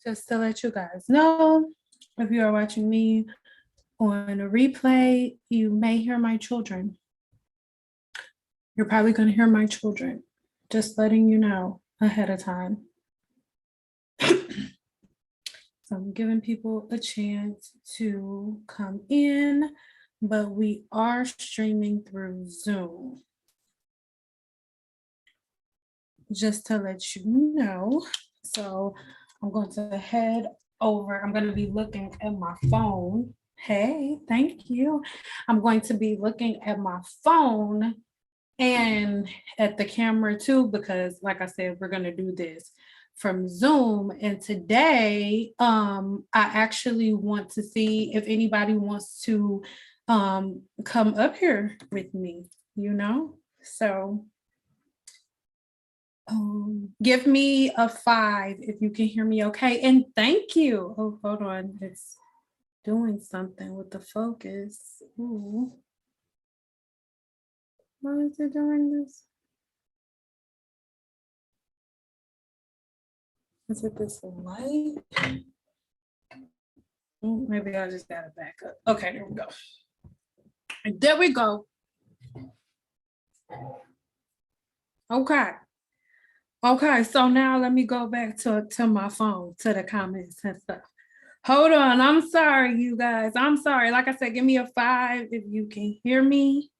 Just to let you guys know, if you are watching me on a replay, you may hear my children. You're probably going to hear my children. Just letting you know ahead of time. So I'm giving people a chance to come in, but we are streaming through Zoom. Just to let you know. So I'm going to head over. I'm going to be looking at my phone. Hey, thank you. I'm going to be looking at my phone and at the camera too, because like I said, we're going to do this from Zoom. And today, I actually want to see if anybody wants to come up here with me, So give me a 5 if you can hear me okay. And thank you. Oh, hold on. It's doing something with the focus. Ooh. Why is it doing this? Is it this light? Maybe I just got it back up. Okay, there we go. There we go. Okay. Okay, so now let me go back to my phone, to the comments and stuff. Hold on, I'm sorry, you guys. I'm sorry. Like I said, give me a 5 if you can hear me.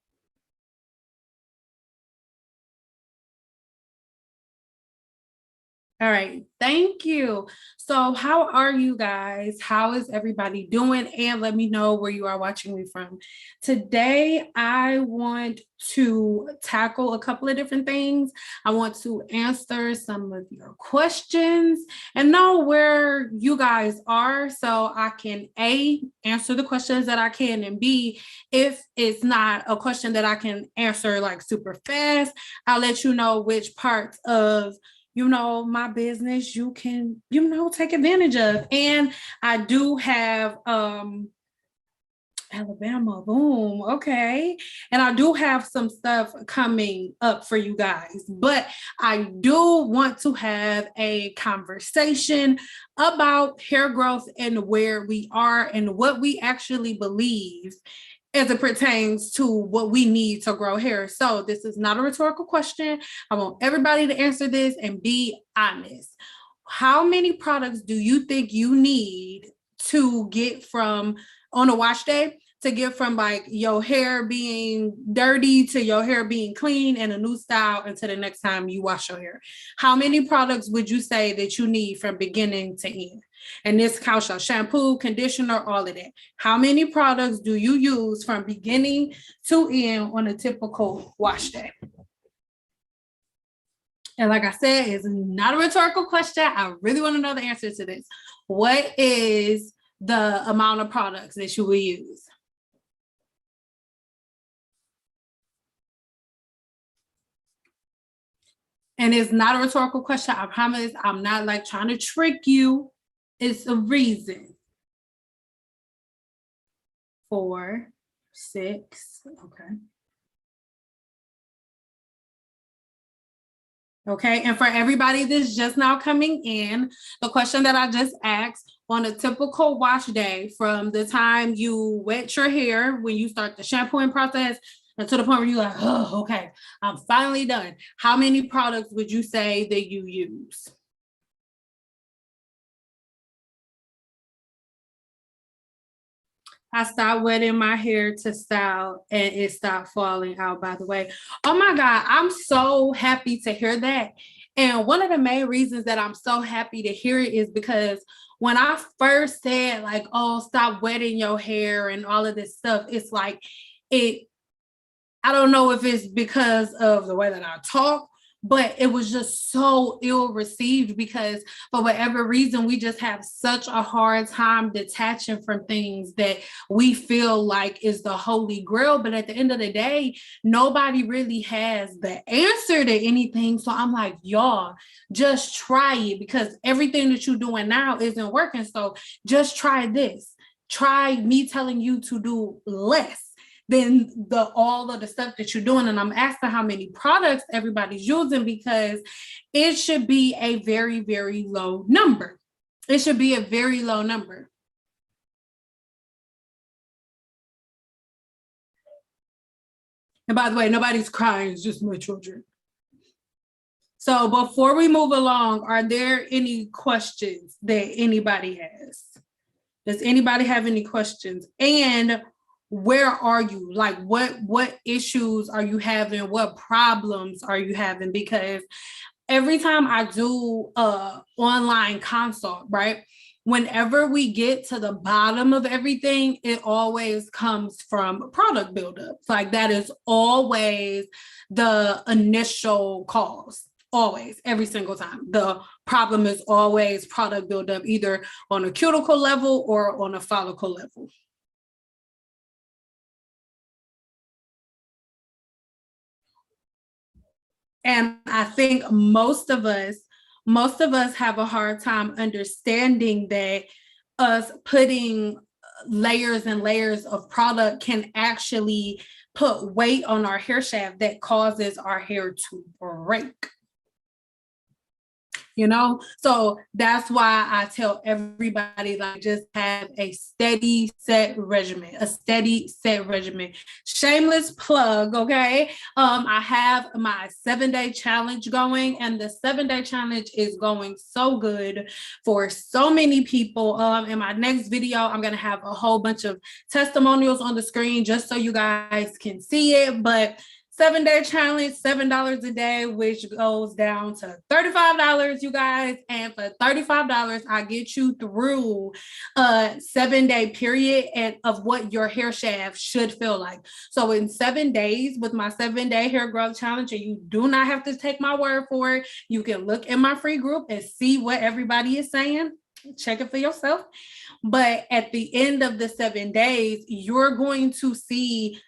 All right, thank you. So how are you guys? How is everybody doing? And let me know where you are watching me from. Today, I want to tackle a couple of different things. I want to answer some of your questions and know where you guys are so I can A, answer the questions that I can, and B, if it's not a question that I can answer like super fast, I'll let you know which parts of my business you can, take advantage of. And I do have Alabama, boom, okay. And I do have some stuff coming up for you guys, but I do want to have a conversation about hair growth and where we are and what we actually believe as it pertains to what we need to grow hair. So this is not a rhetorical question. I want everybody to answer this and be honest. How many products do you think you need to get from on a wash day, to get from like your hair being dirty to your hair being clean and a new style until the next time you wash your hair? How many products would you say that you need from beginning to end? And this counts your shampoo, conditioner, all of that. How many products do you use from beginning to end on a typical wash day? And like I said, it's not a rhetorical question. I really want to know the answer to this. What is the amount of products that you will use? And it's not a rhetorical question. I promise I'm not like trying to trick you. It's a reason. 4, 6, okay. Okay, and for everybody that's just now coming in, the question that I just asked, on a typical wash day, from the time you wet your hair, when you start the shampooing process, and to the point where you're like, oh, okay, I'm finally done. How many products would you say that you use? I stopped wetting my hair to style and it stopped falling out, by the way. Oh my God, I'm so happy to hear that. And one of the main reasons that I'm so happy to hear it is because when I first said like, oh, stop wetting your hair and all of this stuff, it's like I don't know if it's because of the way that I talk, but it was just so ill received because for whatever reason, we just have such a hard time detaching from things that we feel like is the holy grail. But at the end of the day, nobody really has the answer to anything. So I'm like, y'all, just try it, because everything that you're doing now isn't working. So just try this. Try me telling you to do less. than all of the stuff that you're doing. And I'm asking how many products everybody's using, because it should be a very, very low number. It should be a very low number. And by the way, nobody's crying, it's just my children. So before we move along, are there any questions that anybody has? Does anybody have any questions? And where are you? Like, what issues are you having? What problems are you having? Because every time I do a online consult, right, whenever we get to the bottom of everything, it always comes from product buildup. Like, that is always the initial cause. Always, every single time. The problem is always product buildup, either on a cuticle level or on a follicle level. And I think most of us have a hard time understanding that us putting layers and layers of product can actually put weight on our hair shaft that causes our hair to break. You know, so that's why I tell everybody, like, just have a steady set regimen, Shameless plug, okay? I have my 7-day challenge going, and the 7-day challenge is going so good for so many people. In my next video, I'm gonna have a whole bunch of testimonials on the screen just so you guys can see it. But 7-day challenge, $7 a day, which goes down to $35, you guys. And for $35, I get you through a 7-day period and of what your hair shaft should feel like. So in 7 days with my 7-day hair growth challenge, and you do not have to take my word for it, you can look in my free group and see what everybody is saying. Check it for yourself. But at the end of the 7 days, you're going to see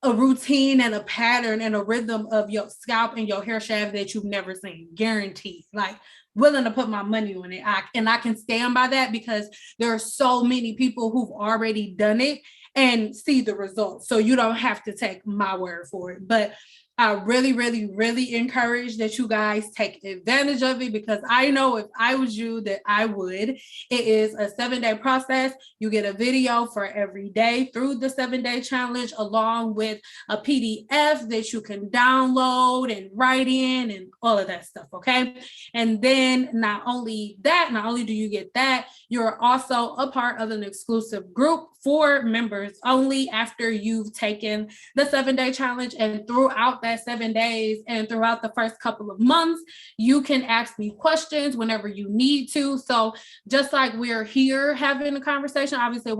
a routine and a pattern and a rhythm of your scalp and your hair shaft that you've never seen, guaranteed. Like, willing to put my money on it. And I can stand by that, because there are so many people who've already done it and see the results. So you don't have to take my word for it. But I really, really, really encourage that you guys take advantage of it, because I know if I was you that I would. It is a 7-day process. You get a video for every day through the 7-day challenge, along with a PDF that you can download and write in and all of that stuff, okay? And then not only do you get that, you're also a part of an exclusive group for members only after you've taken the 7-day challenge. And throughout that 7 days and throughout the first couple of months, you can ask me questions whenever you need to. So just like we're here having a conversation, obviously it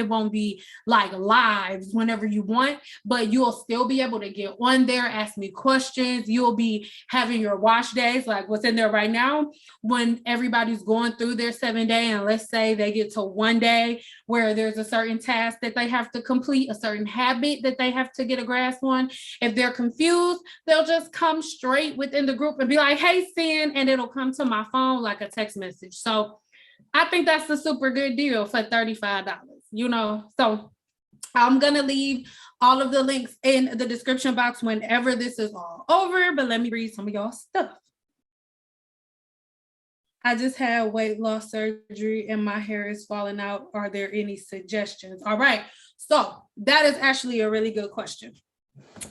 won't be like live whenever you want, but you'll still be able to get on there, ask me questions. You'll be having your wash days, like what's in there right now, when everybody's going through their 7-day, and let's say they get to one day where there's a certain task that they have to complete, a certain habit that they have to get a grasp on. If they're confused, they'll just come straight within the group and be like, hey, Sin, and it'll come to my phone like a text message. So I think that's a super good deal for $35, you know? So I'm gonna leave all of the links in the description box whenever this is all over, but let me read some of y'all stuff. I just had weight loss surgery and my hair is falling out. Are there any suggestions? All right, so that is actually a really good question.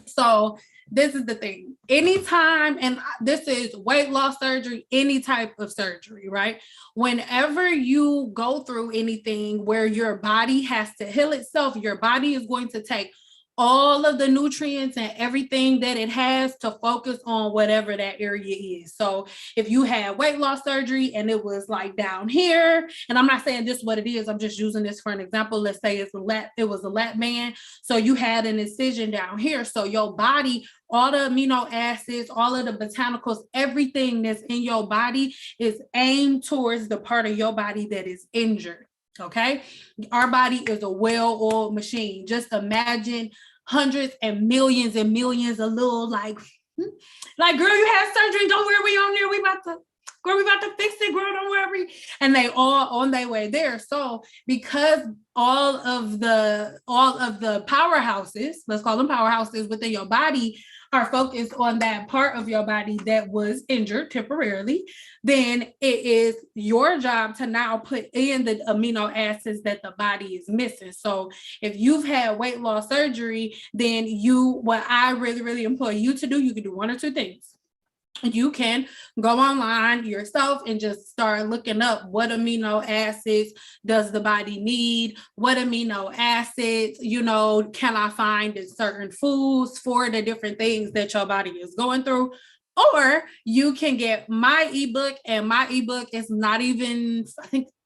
So this is the thing. Anytime, and this is weight loss surgery, any type of surgery, right? Whenever you go through anything where your body has to heal itself, your body is going to take all of the nutrients and everything that it has to focus on whatever that area is. So if you had weight loss surgery and it was like down here, and I'm not saying this is what it is, I'm just using this for an example. Let's say it was a lap band. So you had an incision down here. So your body, all the amino acids, all of the botanicals, everything that's in your body is aimed towards the part of your body that is injured. Okay, our body is a well-oiled machine. Just imagine hundreds and millions of little like, girl, you had surgery. Don't worry, we on there. We about to girl, we about to fix it, girl, don't worry. And they all on their way there. So because all of the powerhouses, let's call them powerhouses within your body, are focused on that part of your body that was injured temporarily, then it is your job to now put in the amino acids that the body is missing. So if you've had weight loss surgery, then what I really, really implore you to do, you can do one or two things. You can go online yourself and just start looking up what amino acids does the body need, what amino acids, can I find in certain foods for the different things that your body is going through. Or you can get my ebook, and my ebook is not even,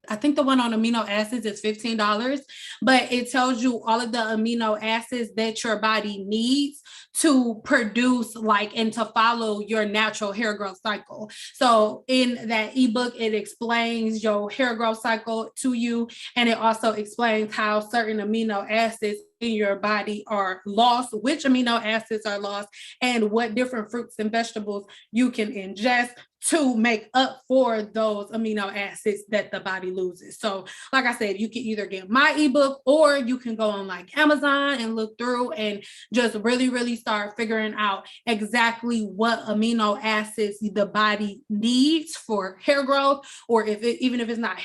I think the one on amino acids is $15, but it tells you all of the amino acids that your body needs to produce and to follow your natural hair growth cycle. So in that ebook, it explains your hair growth cycle to you, and it also explains how certain amino acids in your body are lost, which amino acids are lost, and what different fruits and vegetables you can ingest to make up for those amino acids that the body loses. So like I said, you can either get my ebook, or you can go on Amazon and look through and just really, really start figuring out exactly what amino acids the body needs for hair growth, or even if it's not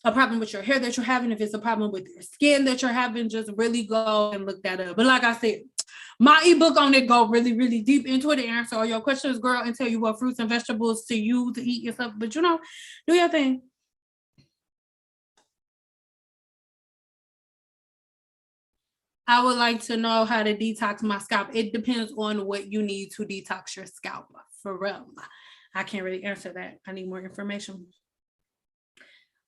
a problem with your hair that you're having, if it's a problem with your skin that you're having, just really go and look that up. But like I said, my ebook on it go really, really deep into it to answer all your questions, girl, and tell you what fruits and vegetables to use to eat yourself. But do your thing. I would like to know how to detox my scalp. It depends on what you need to detox your scalp, for real. I can't really answer that. I need more information.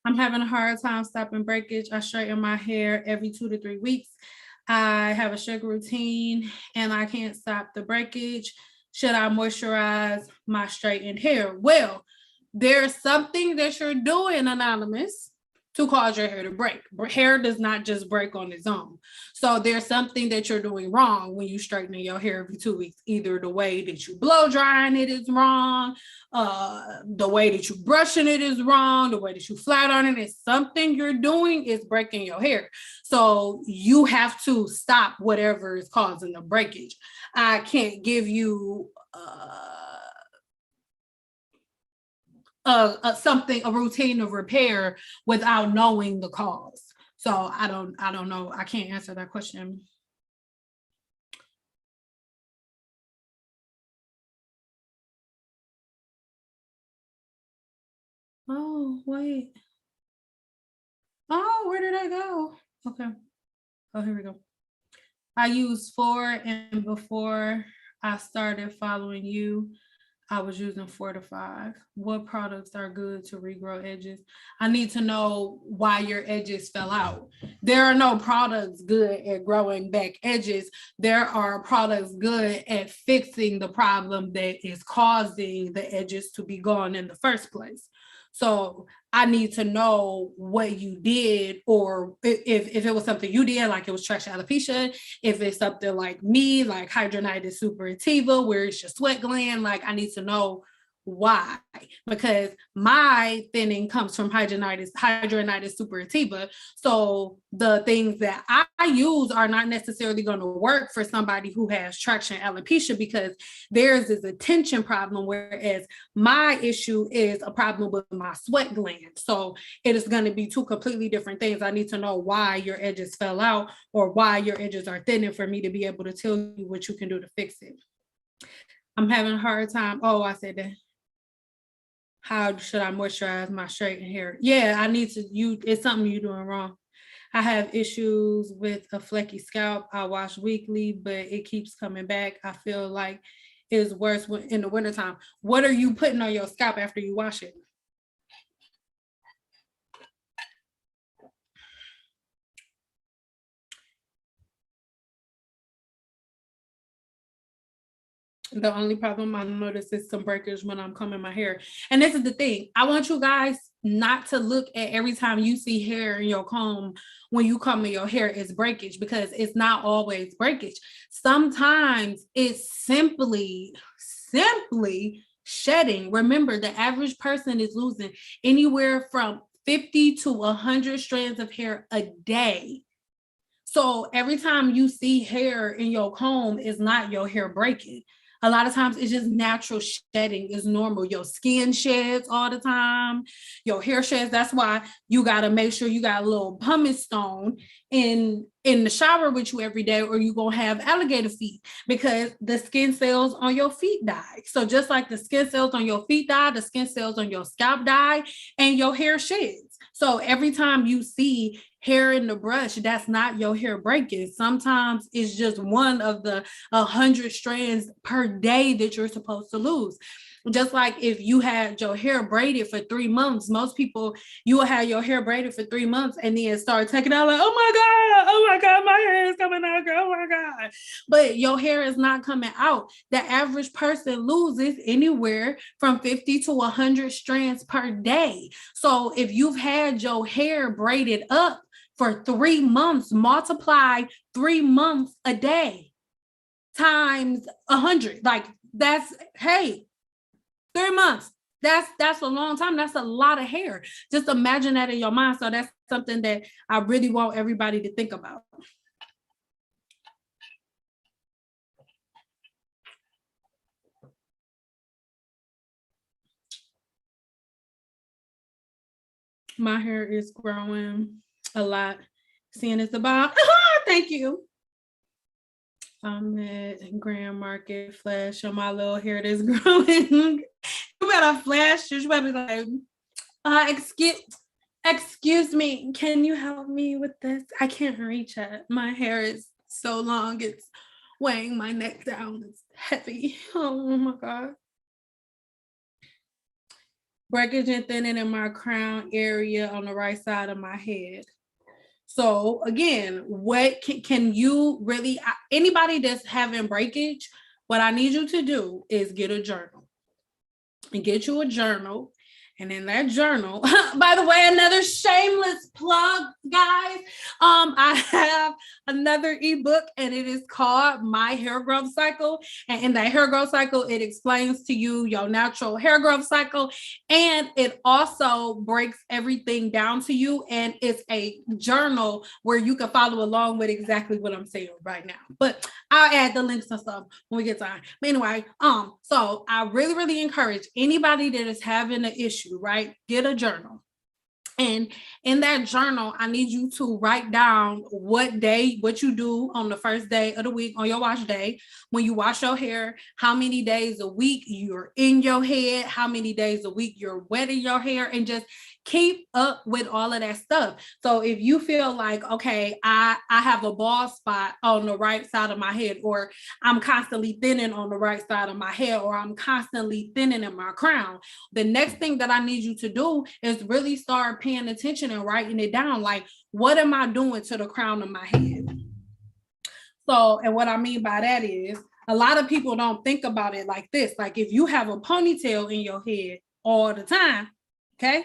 I'm having a hard time stopping breakage. I straighten my hair every 2 to 3 weeks. I have a sugar routine and I can't stop the breakage. Should I moisturize my straightened hair? Well, there's something that you're doing, Anonymous, to cause your hair to break. Hair does not just break on its own. So there's something that you're doing wrong when you straighten your hair every 2 weeks. Either the way that you blow drying it is wrong, the way that you brushing it is wrong, the way that you flat on it is something you're doing is breaking your hair. So you have to stop whatever is causing the breakage. I can't give you a routine of repair without knowing the cause. So I don't know. I can't answer that question. Oh, wait. Oh, where did I go? Okay. Oh, here we go. I used 4, and before I started following you, I was using 4 to 5. What products are good to regrow edges? I need to know why your edges fell out. There are no products good at growing back edges. There are products good at fixing the problem that is causing the edges to be gone in the first place. So I need to know what you did, or if it was something you did, like it was traction alopecia, if it's something like me, like hidradenitis suppurativa, where it's your sweat gland, I need to know why, because my thinning comes from hidradenitis suppurativa. So the things that I use are not necessarily going to work for somebody who has traction alopecia, because theirs is a tension problem, whereas my issue is a problem with my sweat gland. So it is going to be 2 completely different things. I need to know why your edges fell out or why your edges are thinning for me to be able to tell you what you can do to fix it. I'm having a hard time. Oh, I said that. How should I moisturize my straightened hair? Yeah, I need to, it's something you're doing wrong. I have issues with a flecky scalp. I wash weekly, but it keeps coming back. I feel like it's worse in the wintertime. What are you putting on your scalp after you wash it? The only problem I notice is some breakage when I'm combing my hair. And this is the thing. I want you guys not to look at every time you see hair in your comb when you comb your hair is breakage, because it's not always breakage. Sometimes it's simply shedding. Remember, the average person is losing anywhere from 50 to 100 strands of hair a day. So every time you see hair in your comb, it's not your hair breaking. A lot of times it's just natural shedding is normal. Your skin sheds all the time. Your hair sheds. That's why you got to make sure you got a little pumice stone in the shower with you every day, or you're going to have alligator feet, because the skin cells on your feet die. So just like the skin cells on your feet die, the skin cells on your scalp die, and your hair sheds. So every time you see hair in the brush, that's not your hair breaking. Sometimes it's just one of the 100 strands per day that you're supposed to lose. Just like if you had your hair braided for 3 months, most people, you will have your hair braided for 3 months and then start taking out like, oh my God, my hair is coming out, oh my God. But your hair is not coming out. The average person loses anywhere from 50 to 100 strands per day. So if you've had your hair braided up for 3 months, multiply 3 months a day times 100. Like that's, hey, 3 months. That's a long time. That's a lot of hair. Just imagine that in your mind. So that's something that I really want everybody to think about. My hair is growing a lot. Seeing it's about, thank you. I'm at Grand Market Flash on my little hair that's growing. You better flash. You better be like, excuse me, can you help me with this? I can't reach it. My hair is so long, it's weighing my neck down. It's heavy. Oh my God. Breakage and thinning in my crown area on the right side of my head. So again, what can you really, anybody that's having breakage, what I need you to do is get a journal. And get you a journal. And in that journal, by the way, another shameless plug, guys. I have another ebook, and it is called My Hair Growth Cycle. And in that hair growth cycle, it explains to you your natural hair growth cycle, and it also breaks everything down to you. And it's a journal where you can follow along with exactly what I'm saying right now. But I'll add the links and stuff when we get time. But anyway, so I really, really encourage anybody that is having an issue, right? Get a journal. And in that journal, I need you to write down what you do on the first day of the week, on your wash day, when you wash your hair, how many days a week you're in your head, how many days a week you're wetting your hair, and just keep up with all of that stuff. So if you feel like, okay, I have a bald spot on the right side of my head, or I'm constantly thinning on the right side of my head, or I'm constantly thinning in my crown, the next thing that I need you to do is really start paying attention and writing it down. Like, what am I doing to the crown of my head? So, and what I mean by that is, a lot of people don't think about it like this. Like, if you have a ponytail in your head all the time, okay,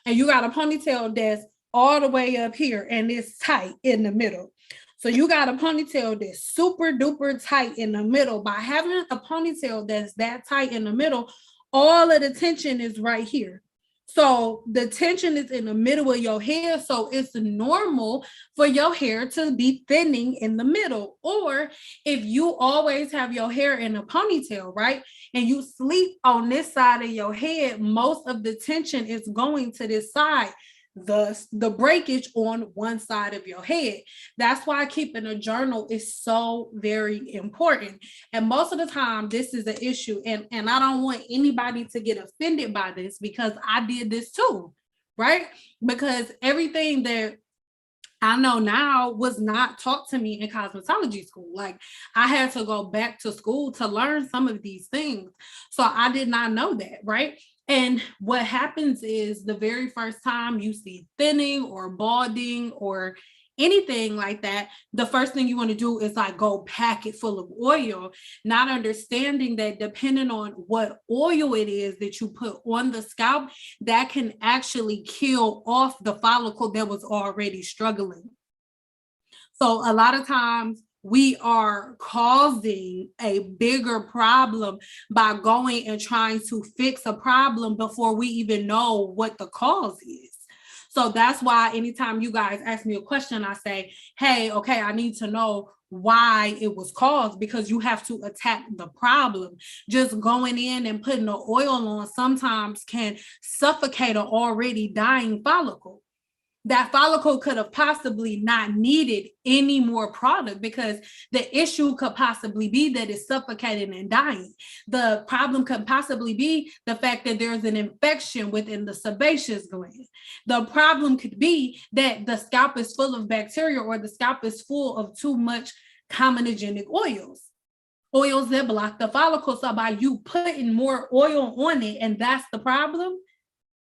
and you got a ponytail that's all the way up here and it's tight in the middle. So you got a ponytail that's super duper tight in the middle. By having a ponytail that's that tight in the middle, all of the tension is right here. So the tension is in the middle of your hair. So it's normal for your hair to be thinning in the middle. Or if you always have your hair in a ponytail, right, and you sleep on this side of your head, most of the tension is going to this side. Thus, the breakage on one side of your head. That's why keeping a journal is so very important. And most of the time, this is an issue. And I don't want anybody to get offended by this, because I did this too, right? Because everything that I know now was not taught to me in cosmetology school. Like, I had to go back to school to learn some of these things. So I did not know that, right? And what happens is, the very first time you see thinning or balding or anything like that, the first thing you want to do is like go pack it full of oil, not understanding that depending on what oil it is that you put on the scalp, that can actually kill off the follicle that was already struggling. So a lot of times we are causing a bigger problem by going and trying to fix a problem before we even know what the cause is. So that's why anytime you guys ask me a question, I say, hey, okay, I need to know why it was caused, because you have to attack the problem. Just going in and putting the oil on sometimes can suffocate an already dying follicle. That follicle could have possibly not needed any more product, because the issue could possibly be that it's suffocating and dying. The problem could possibly be the fact that there's an infection within the sebaceous gland. The problem could be that the scalp is full of bacteria, or the scalp is full of too much comedogenic oils that block the follicle. So by you putting more oil on it, and that's the problem,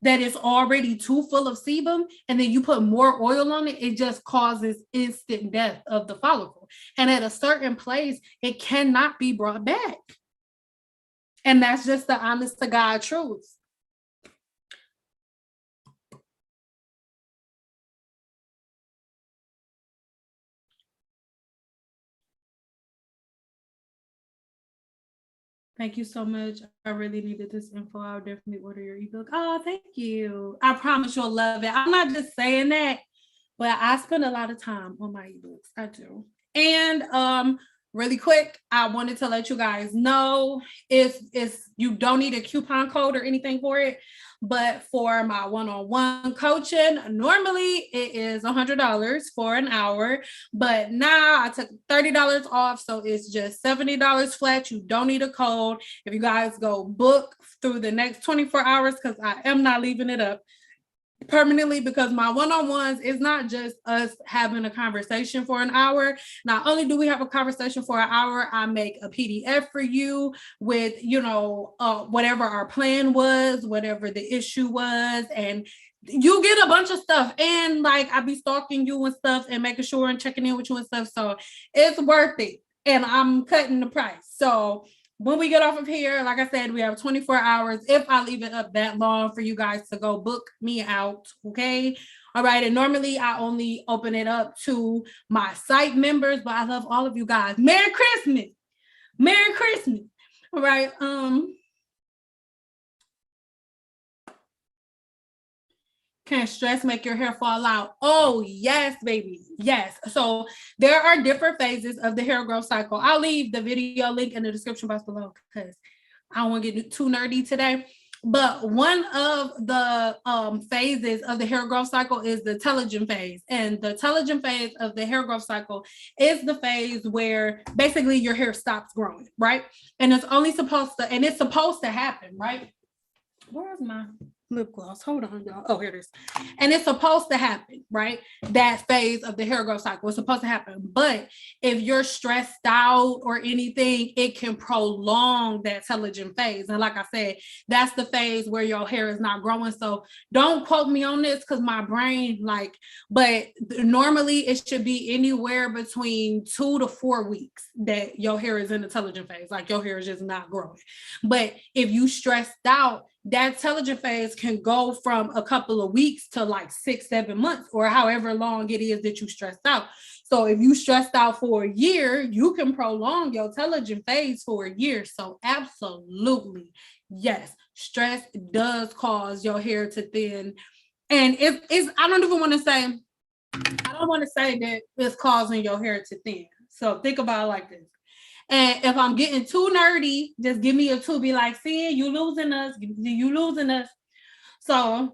that is already too full of sebum, and then you put more oil on it, it just causes instant death of the follicle. And at a certain place, it cannot be brought back. And that's just the honest to God truth. Thank you so much. I really needed this info. I'll definitely order your ebook. Oh, thank you. I promise you'll love it. I'm not just saying that, but I spend a lot of time on my ebooks. I do. And really quick, I wanted to let you guys know, if you don't need a coupon code or anything for it, but for my one-on-one coaching, normally it is $100 for an hour, but now I took $30 off, so it's just $70 flat. You don't need a code. If you guys go book through the next 24 hours, because I am not leaving it up permanently, because my one-on-ones is not just us having a conversation for an hour. Not only do we have a conversation for an hour, I make a PDF for you with, whatever our plan was, whatever the issue was, and you get a bunch of stuff. And like, I be stalking you and stuff and making sure and checking in with you and stuff. So it's worth it. And I'm cutting the price. So when we get off of here, like I said, we have 24 hours, if I leave it up that long, for you guys to go book me out, okay? All right, and normally I only open it up to my site members, but I love all of you guys. Merry Christmas. Merry Christmas. All right, can stress make your hair fall out? Oh, yes, baby. Yes. So there are different phases of the hair growth cycle. I'll leave the video link in the description box below, because I don't want to get too nerdy today. But one of the phases of the hair growth cycle is the telogen phase. And the telogen phase of the hair growth cycle is the phase where basically your hair stops growing, right? And it's supposed to happen, right? Where's my lip gloss? Hold on, y'all. Oh, here it is. And it's supposed to happen, right? That phase of the hair growth cycle is supposed to happen. But if you're stressed out or anything, it can prolong that telogen phase. And like I said, that's the phase where your hair is not growing. So don't quote me on this, because my brain, but normally it should be anywhere between 2 to 4 weeks that your hair is in the telogen phase. Like, your hair is just not growing. But if you stressed out, that telogen phase can go from a couple of weeks to like 6-7 months, or however long it is that you stressed out. So if you stressed out for a year, you can prolong your telogen phase for a year. So absolutely, yes, stress does cause your hair to thin. And I don't want to say that it's causing your hair to thin. So think about it like this. And if I'm getting too nerdy, just give me a 2. Be like, see, you losing us. So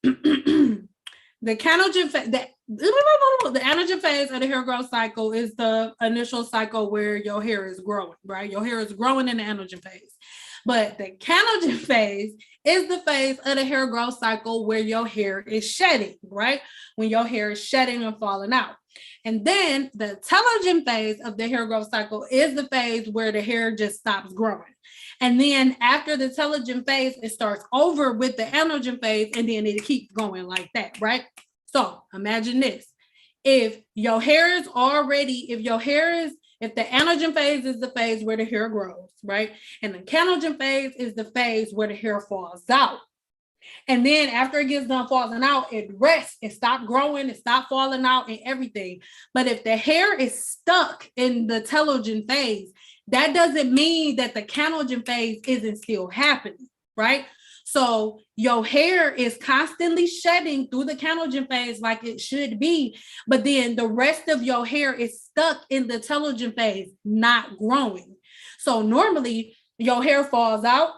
the anagen phase of the hair growth cycle is the initial cycle where your hair is growing, right? Your hair is growing in the anagen phase. But the canogen phase is the phase of the hair growth cycle where your hair is shedding, right? When your hair is shedding and falling out. And then the telogen phase of the hair growth cycle is the phase where the hair just stops growing. And then after the telogen phase, it starts over with the anagen phase, and then it keeps going like that, right? So imagine this. If the anagen phase is the phase where the hair grows, right? And the canogen phase is the phase where the hair falls out. And then after it gets done falling out, it rests, it stops growing, it stops falling out and everything. But if the hair is stuck in the telogen phase, that doesn't mean that the canogen phase isn't still happening, right? So your hair is constantly shedding through the canogen phase like it should be, but then the rest of your hair is stuck in the telogen phase, not growing. So normally your hair falls out,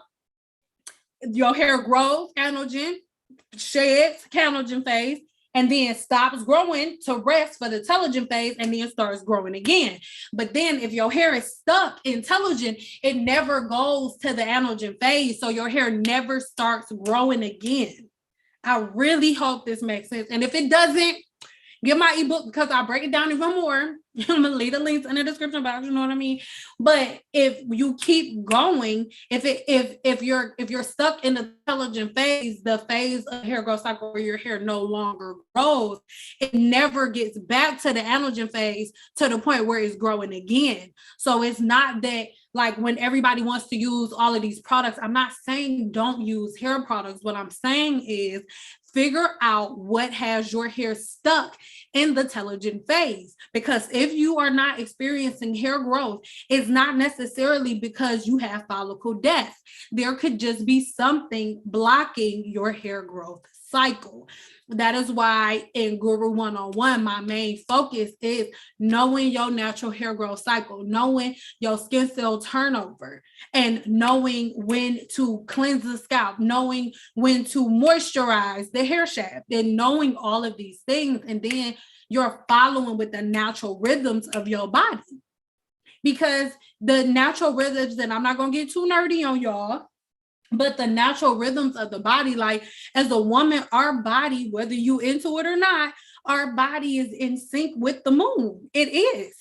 your hair grows, canogen, sheds, canogen phase, and then stops growing to rest for the telogen phase and then starts growing again. But then if your hair is stuck in telogen, it never goes to the anagen phase. So your hair never starts growing again. I really hope this makes sense. And if it doesn't, get my ebook because I break it down even more. I'm gonna leave the links in the description box, you know what I mean? But if you keep going, if you're stuck in the telogen phase, the phase of hair growth cycle where your hair no longer grows, it never gets back to the anagen phase to the point where it's growing again. So it's not that like when everybody wants to use all of these products, I'm not saying don't use hair products. What I'm saying is figure out what has your hair stuck in the telogen phase. Because if you are not experiencing hair growth, it's not necessarily because you have follicle death. There could just be something blocking your hair growth cycle. That is why in Guru 101, my main focus is knowing your natural hair growth cycle, knowing your skin cell turnover, and knowing when to cleanse the scalp, knowing when to moisturize the hair shaft, and knowing all of these things. And then you're following with the natural rhythms of your body. Because the natural rhythms, and I'm not going to get too nerdy on y'all, but the natural rhythms of the body, like as a woman, our body, whether you into it or not, our body is in sync with the moon. It is.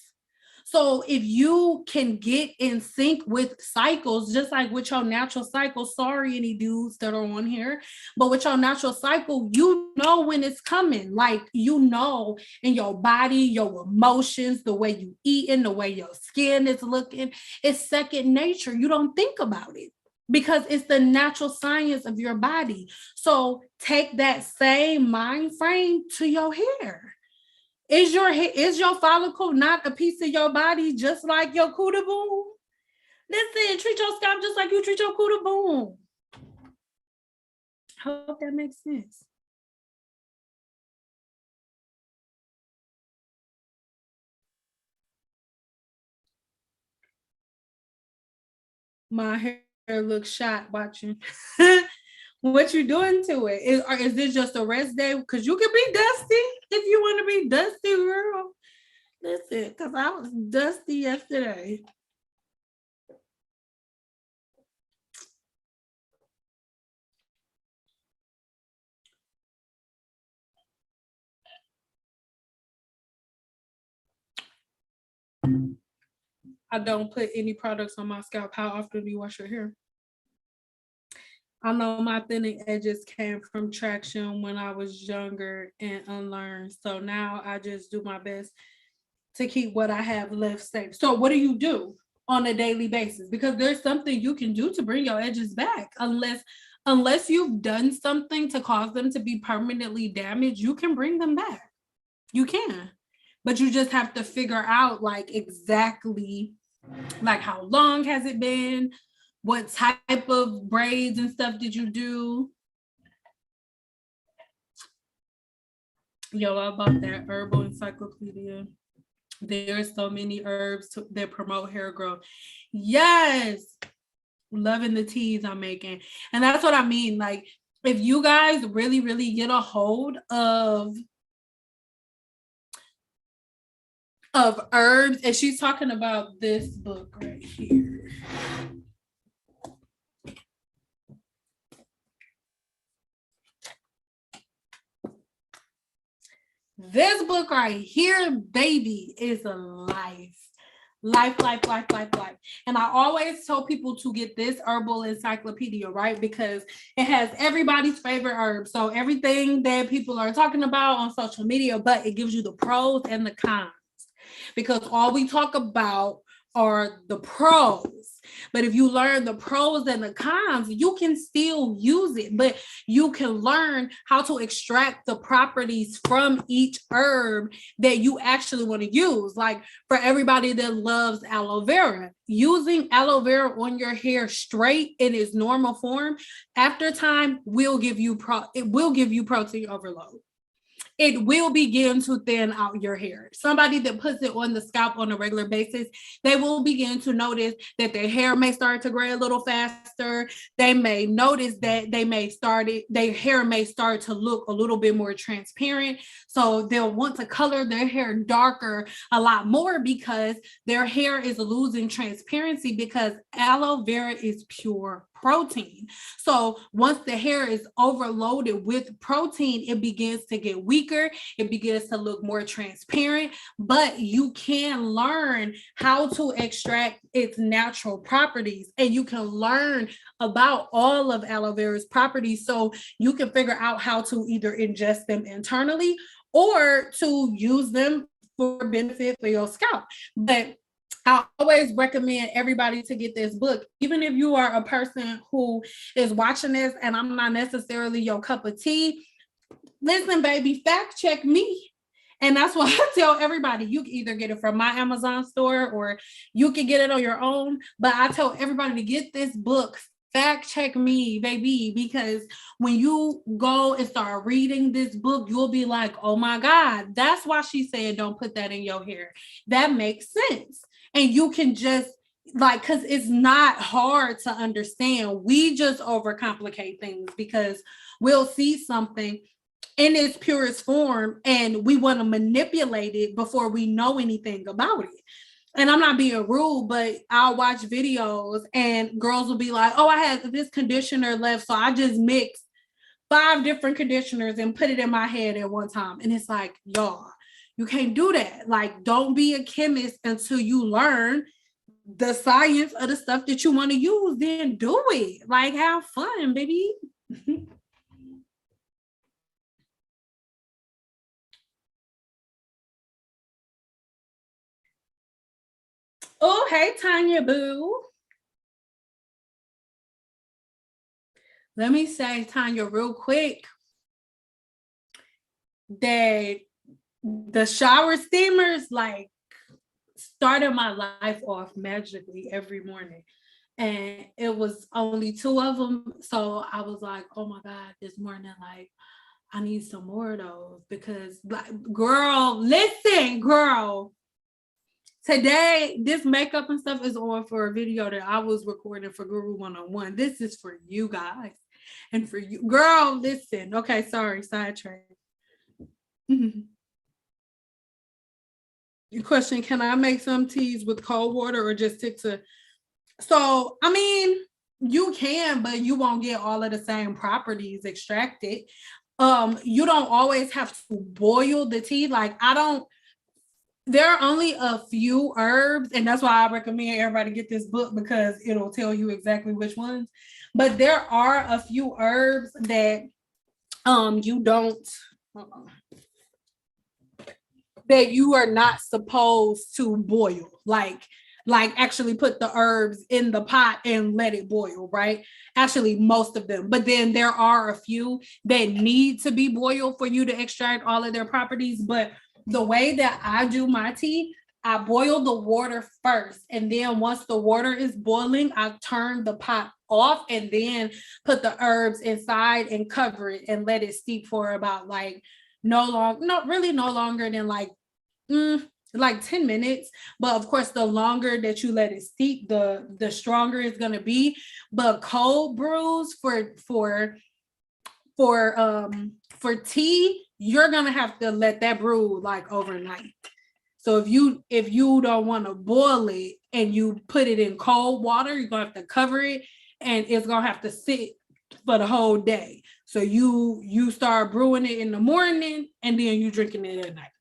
So if you can get in sync with cycles, just like with your natural cycle, sorry, any dudes that are on here, but with your natural cycle, you know when it's coming. Like, you know, in your body, your emotions, the way you eating, the way your skin is looking, it's second nature. You don't think about it, because it's the natural science of your body. So take that same mind frame to your hair. Is your follicle not a piece of your body, just like your kuda boom? Listen, treat your scalp just like you treat your kuda boom. Hope that makes sense. My hair looks shot watching. What you doing to it? Is this just a rest day? Because you can be dusty if you want to be dusty, girl. Listen, because I was dusty yesterday. I don't put any products on my scalp. How often do you wash your hair? I know my thinning edges came from traction when I was younger and unlearned. So now I just do my best to keep what I have left safe. So what do you do on a daily basis? Because there's something you can do to bring your edges back. Unless you've done something to cause them to be permanently damaged, you can bring them back. You can. But you just have to figure out like exactly like how long has it been? What type of braids and stuff did you do? Yo, I bought that Herbal encyclopedia. There's so many herbs that promote hair growth. Yes, loving the teas I'm making. And that's what I mean. Like, if you guys really, really get a hold of herbs, and she's talking about this book right here. This book right here, baby, is a life. Life. And I always tell people to get this Herbal encyclopedia, right? Because it has everybody's favorite herbs. So everything that people are talking about on social media, but it gives you the pros and the cons. Because all we talk about are the pros. But if you learn the pros and the cons, you can still use it, but you can learn how to extract the properties from each herb that you actually want to use. Like for everybody that loves aloe vera, using aloe vera on your hair straight in its normal form, after time will give you protein overload. It will begin to thin out your hair. Somebody that puts it on the scalp on a regular basis, they will begin to notice that their hair may start to gray a little faster. They may notice that their hair may start to look a little bit more transparent. So they'll want to color their hair darker a lot more because their hair is losing transparency because aloe vera is pure protein. So once the hair is overloaded with protein, it begins to get weaker. It begins to look more transparent, but you can learn how to extract its natural properties, and you can learn about all of aloe vera's properties. So you can figure out how to either ingest them internally or to use them for benefit for your scalp. But I always recommend everybody to get this book, even if you are a person who is watching this and I'm not necessarily your cup of tea. Listen, baby, fact check me. And that's why I tell everybody, you can either get it from my Amazon store or you can get it on your own. But I tell everybody to get this book. Fact check me, baby, because when you go and start reading this book, you'll be like, oh my God, that's why she said don't put that in your hair. That makes sense. And you can just because it's not hard to understand. We just overcomplicate things because we'll see something in its purest form and we want to manipulate it before we know anything about it. And I'm not being rude, but I'll watch videos and girls will be like, oh, I had this conditioner left, so I just mixed 5 different conditioners and put it in my head at one time. And it's like, y'all, you can't do that. Like, don't be a chemist until you learn the science of the stuff that you want to use. Then do it. Like, have fun, baby. Oh, hey, Tanya Boo. Let me say, Tanya, real quick, that the shower steamers like started my life off magically every morning. And it was only 2 of them. So I was like, oh my God, this morning, like, I need some more of those because, like, girl, listen, girl. Today, this makeup and stuff is on for a video that I was recording for Guru 101. This is for you guys and for you. Girl, listen. Okay, sorry, sidetrack. Your question, can I make some teas with cold water or just stick to? So, I mean, you can, but you won't get all of the same properties extracted. You don't always have to boil the tea. Like, there are only a few herbs, and that's why I recommend everybody get this book because it'll tell you exactly which ones. But there are a few herbs that you don't that you are not supposed to boil. Like actually put the herbs in the pot and let it boil, right? Actually, most of them. But then there are a few that need to be boiled for you to extract all of their properties. But the way that I do my tea, I boil the water first. And then once the water is boiling, I turn the pot off and then put the herbs inside and cover it and let it steep for about like no longer than like 10 minutes. But of course, the longer that you let it steep, the stronger it's going to be. But cold brews for tea, you're going to have to let that brew like overnight. So if you don't want to boil it and you put it in cold water, you're going to have to cover it and it's going to have to sit for the whole day. So you start brewing it in the morning and then you drinking it at night.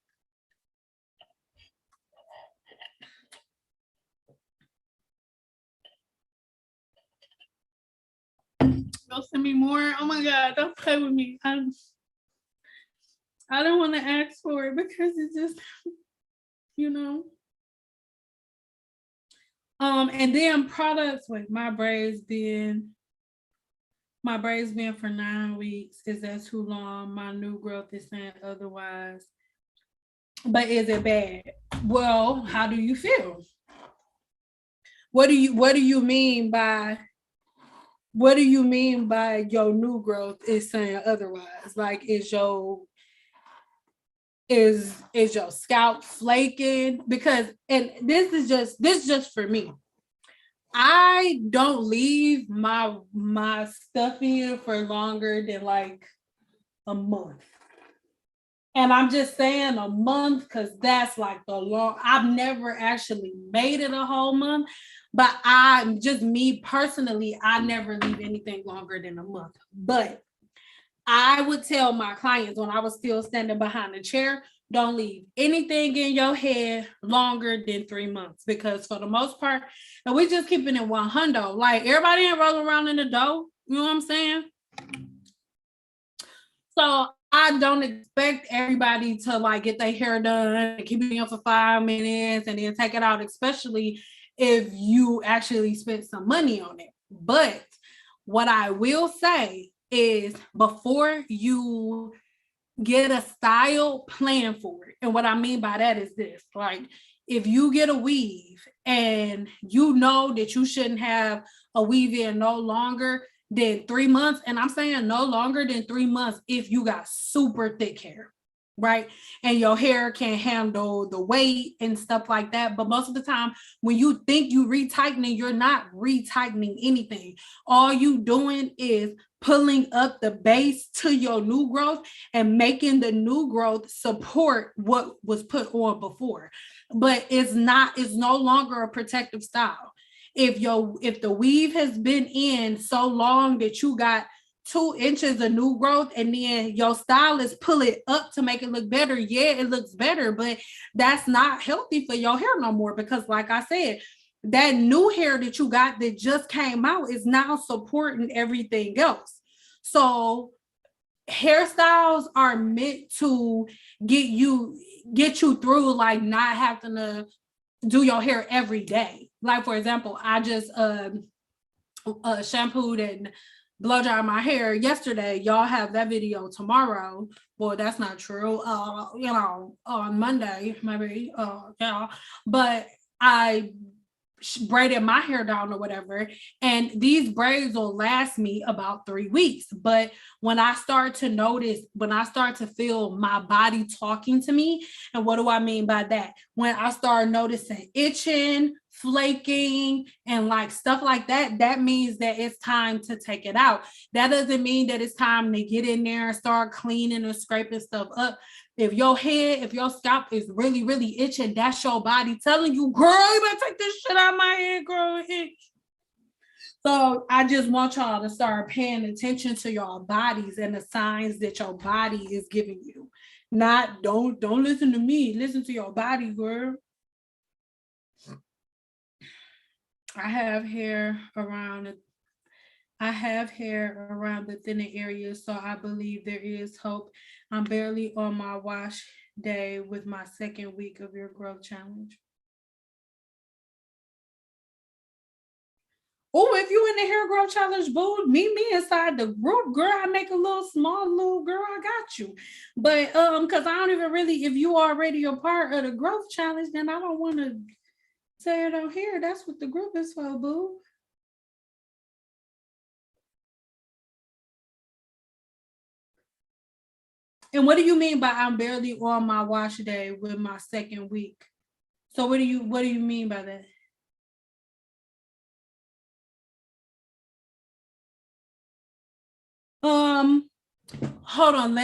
Don't send me more. Oh my God, don't play with me. I don't want to ask for it because it's just, And then products with my braids being for 9 weeks. Is that too long? My new growth is saying otherwise. But is it bad? Well, how do you feel? What do you mean by your new growth is saying otherwise? Like is your scalp flaking? Because and this is just for me. I don't leave my stuff in for longer than like a month. And I'm just saying a month because that's like the long. I've never actually made it a whole month, but I'm just me personally, I never leave anything longer than a month. But I would tell my clients when I was still standing behind the chair, don't leave anything in your head longer than 3 months, because for the most part, and we just keeping it 100. Like everybody ain't rolling around in the dough. You know what I'm saying? So I don't expect everybody to like get their hair done and keep it in for 5 minutes and then take it out, especially if you actually spent some money on it. But what I will say is before you get a style, plan for it. And what I mean by that is this, like if you get a weave and you know that you shouldn't have a weave in no longer than 3 months, and I'm saying no longer than 3 months if you got super thick hair, right? And your hair can handle the weight and stuff like that. But most of the time, when you think you retightening, you're not retightening anything. All you doing is pulling up the base to your new growth and making the new growth support what was put on before. But it's no longer a protective style. If the weave has been in so long that you got 2 inches of new growth and then your stylist pull it up to make it look better, yeah, it looks better, but that's not healthy for your hair no more, because like I said, that new hair that you got that just came out is now supporting everything else. So hairstyles are meant to get you through, like not having to do your hair every day. Like for example, I just shampooed and blow dry my hair yesterday. Y'all have that video tomorrow. Well, that's not true. On Monday, maybe. Yeah. But I braided my hair down or whatever, and these braids will last me about 3 weeks. But when I start to feel my body talking to me, and what do I mean by that? When I start noticing itching, flaking, and like stuff like that, that means that it's time to take it out. That doesn't mean that it's time to get in there and start cleaning and scraping stuff up. If your scalp is really, really itching, that's your body telling you, girl, you better take this shit out of my head, girl. So I just want y'all to start paying attention to your bodies and the signs that your body is giving you. Not don't listen to me. Listen to your body, girl. I have hair around the thinner areas, so I believe there is hope. I'm barely on my wash day with my 2nd week of your growth challenge. Oh, if you in the hair growth challenge, boo, meet me inside the group, girl. I make a little girl. I got you. But because I don't even really, if you already a part of the growth challenge, then I don't want to say it out here. That's what the group is for, boo. And what do you mean by I'm barely on my wash day with my 2nd week? So what do you mean by that? Hold on,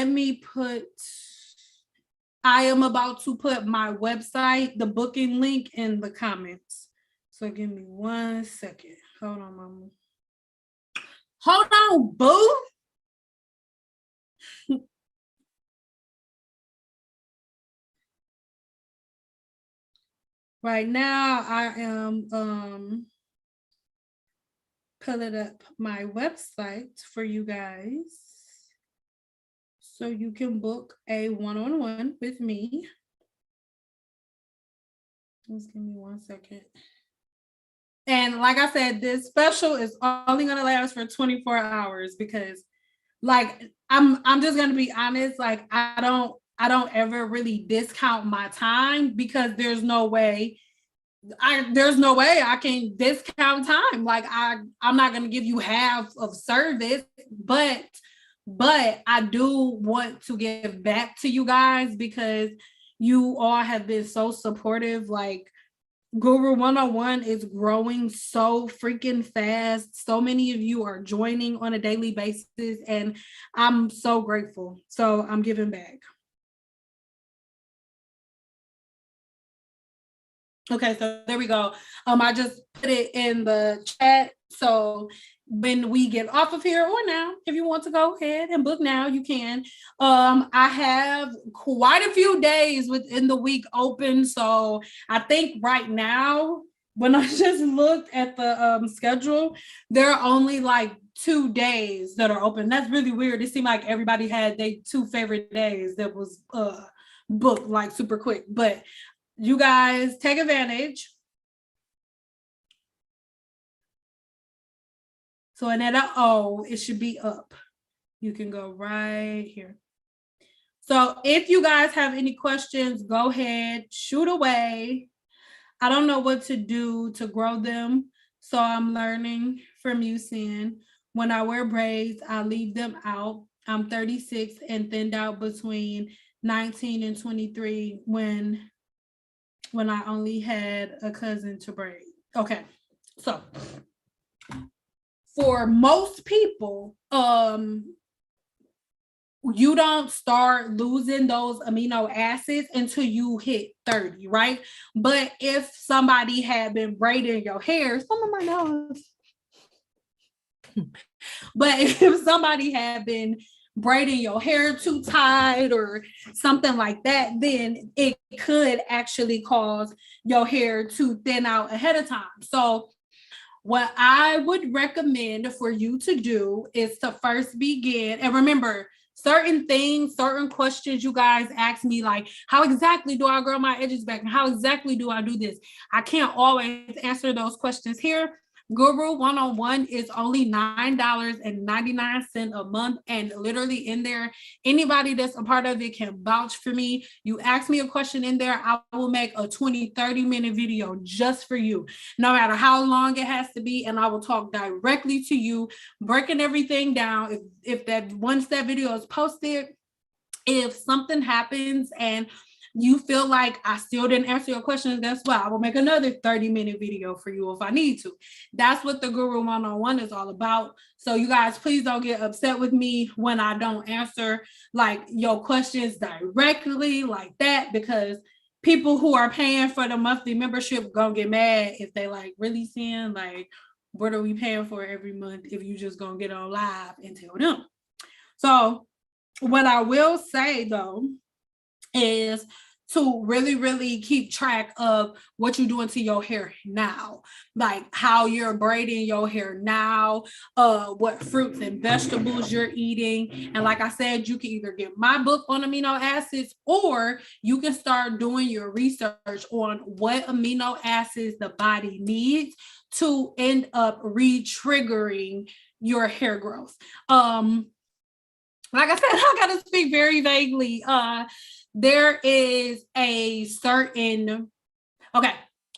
I am about to put my website, the booking link in the comments. So give me 1 second. Hold on, mama. Hold on, boo. Right now I am pulling up my website for you guys so you can book a one-on-one with me. Just give me 1 second. And like I said, this special is only going to last for 24 hours because like I'm just going to be honest, like I don't ever really discount my time because there's no way I can discount time. Like I'm not going to give you half of service, but I do want to give back to you guys because you all have been so supportive. Like Guru 101 is growing so freaking fast. So many of you are joining on a daily basis, and I'm so grateful. So I'm giving back. Okay, so there we go. I just put it in the chat. So when we get off of here or now, if you want to go ahead and book now, you can. I have quite a few days within the week open. So I think right now, when I just looked at the schedule, there are only like 2 days that are open. That's really weird. It seemed like everybody had their two favorite days that was booked like super quick. But you guys take advantage. So and at it should be up. You can go right here. So if you guys have any questions, go ahead, shoot away. I don't know what to do to grow them. So I'm learning from you, Sin. When I wear braids, I leave them out. I'm 36 and thinned out between 19 and 23 when I only had a cousin to braid. Okay, so for most people, you don't start losing those amino acids until you hit 30, right? But if somebody had been braiding your hair, some of my nose, but if somebody had been braiding your hair too tight or something like that, then it could actually cause your hair to thin out ahead of time. So what I would recommend for you to do is to first begin, and remember, certain things, certain questions you guys ask me, like, how exactly do I grow my edges back? And how exactly do I do this? I can't always answer those questions here. Guru 101 is only $9.99 a month. And literally in there, anybody that's a part of it can vouch for me. You ask me a question in there, I will make a 20-30 minute video just for you, no matter how long it has to be. And I will talk directly to you, breaking everything down. If that once that video is posted, if something happens and you feel like I still didn't answer your questions, guess what? I will make another 30-minute video for you if I need to. That's what the Guru 101 is all about. So you guys, please don't get upset with me when I don't answer like your questions directly like that, because people who are paying for the monthly membership gonna get mad if they like really seeing like, what are we paying for every month if you just gonna get on live and tell them? So what I will say though is to really, really keep track of what you're doing to your hair now, like how you're braiding your hair now, what fruits and vegetables you're eating. And like I said, you can either get my book on amino acids, or you can start doing your research on what amino acids the body needs to end up re-triggering your hair growth. Like I said, I gotta speak very vaguely. There is a certain,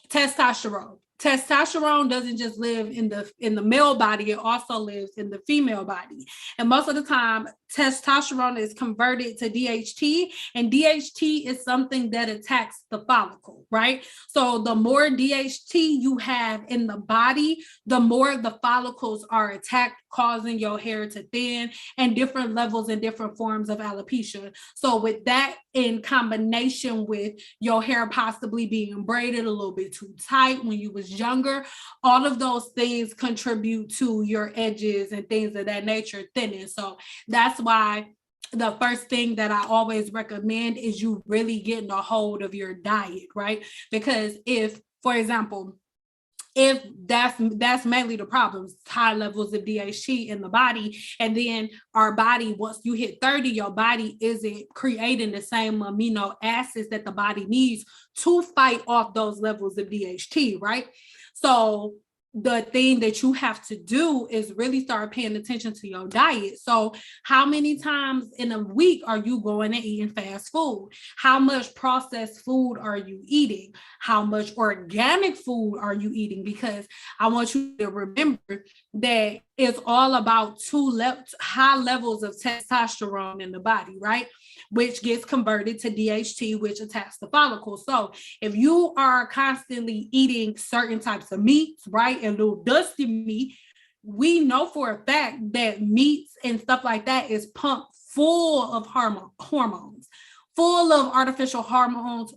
testosterone. Testosterone doesn't just live in the male body, it also lives in the female body. And most of the time, testosterone is converted to DHT, and DHT is something that attacks the follicle, right? So the more DHT you have in the body, the more the follicles are attacked, causing your hair to thin, and different levels and different forms of alopecia. So with that in combination with your hair possibly being braided a little bit too tight when you was younger, all of those things contribute to your edges and things of that nature thinning. So that's why the first thing that I always recommend is you really getting a hold of your diet, right? Because if, for example, if that's mainly the problems, high levels of DHT in the body, and then our body, once you hit 30, your body isn't creating the same amino acids that the body needs to fight off those levels of DHT, right? So the thing that you have to do is really start paying attention to your diet. So how many times in a week are you going and eating fast food? How much processed food are you eating? How much organic food are you eating? Because I want you to remember that it's all about high levels of testosterone in the body, right? Which gets converted to DHT, which attacks the follicle. So if you are constantly eating certain types of meats, right, and little dusty meat, we know for a fact that meats and stuff like that is pumped full of hormones, full of artificial hormones,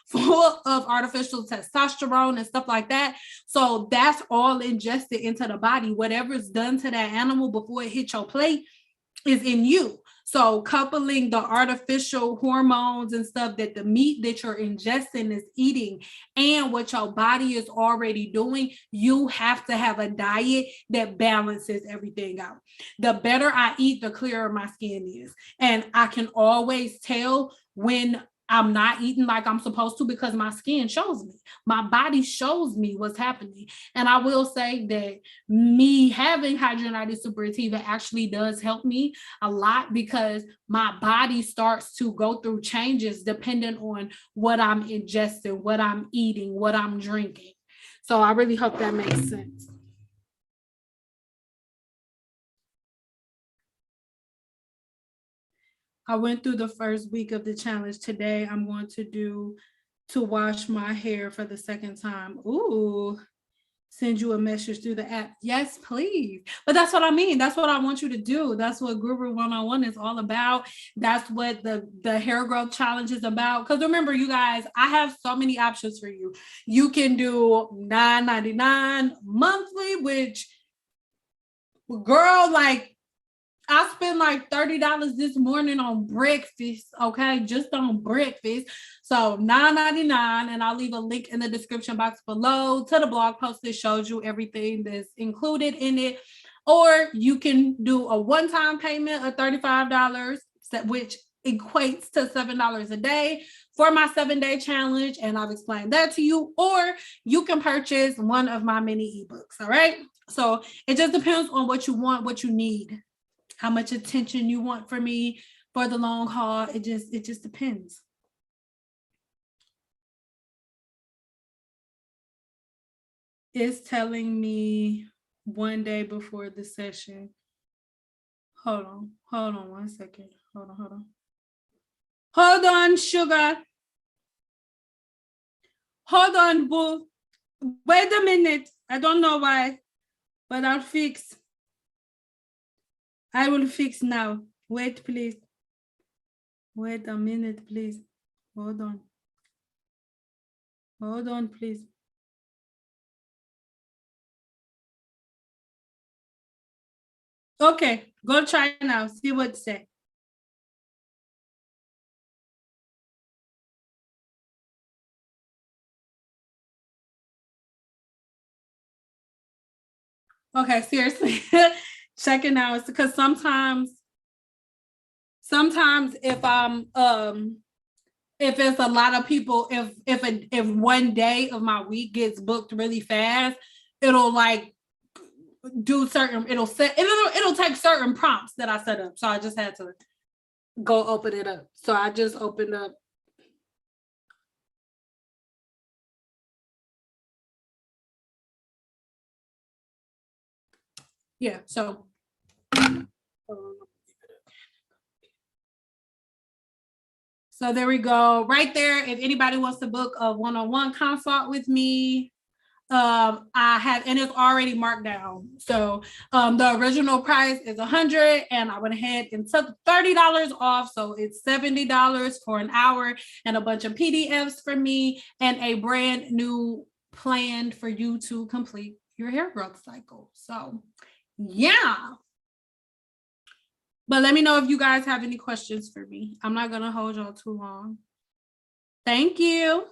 full of artificial testosterone and stuff like that. So that's all ingested into the body. Whatever's done to that animal before it hits your plate is in you. So coupling the artificial hormones and stuff that the meat that you're ingesting is eating and what your body is already doing, you have to have a diet that balances everything out. The better I eat, the clearer my skin is. And I can always tell when I'm not eating like I'm supposed to because my skin shows me. My body shows me what's happening. And I will say that me having hydrogenated superactiva actually does help me a lot because my body starts to go through changes depending on what I'm ingesting, what I'm eating, what I'm drinking. So I really hope that makes sense. I went through the first week of the challenge. Today I'm going to wash my hair for the second time. Ooh, send you a message through the app. Yes, please. But that's what I mean. That's what I want you to do. That's what Guru 101 is all about. That's what the hair growth challenge is about. Because remember, you guys, I have so many options for you. You can do $9.99 monthly, which, girl, like, I spent like $30 this morning on breakfast, okay? Just on breakfast. So $9.99, and I'll leave a link in the description box below to the blog post that shows you everything that's included in it. Or you can do a one-time payment of $35, which equates to $7 a day for my 7-day challenge, and I've explained that to you. Or you can purchase one of my mini ebooks, all right? So it just depends on what you want, what you need, how much attention you want from me for the long haul. It just depends. It's telling me one day before the session. Hold on 1 second. Hold on, sugar. Hold on, boo. Wait a minute. I don't know why, but I'll fix. I will fix now. Wait, please. Wait a minute, please. Hold on. Hold on, please. Okay, go try now. See what it says. Okay, seriously. Checking out because sometimes if I'm if it's a lot of people, if one day of my week gets booked really fast, it'll like do certain, it'll take certain prompts that I set up. So I just had to go open it up. So I just opened up. Yeah, so there we go. Right there, if anybody wants to book a one-on-one consult with me, I have, and it's already marked down. So the original price is $100, and I went ahead and took $30 off. So it's $70 for an hour and a bunch of PDFs for me and a brand new plan for you to complete your hair growth cycle. So yeah. But let me know if you guys have any questions for me. I'm not gonna hold y'all too long. Thank you.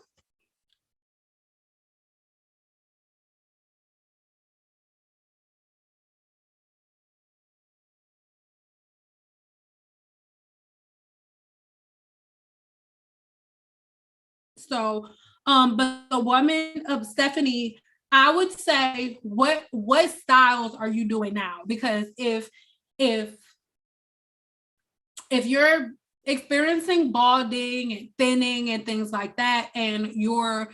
So, but the woman of Stephanie, I would say what styles are you doing now? Because if you're experiencing balding and thinning and things like that, and your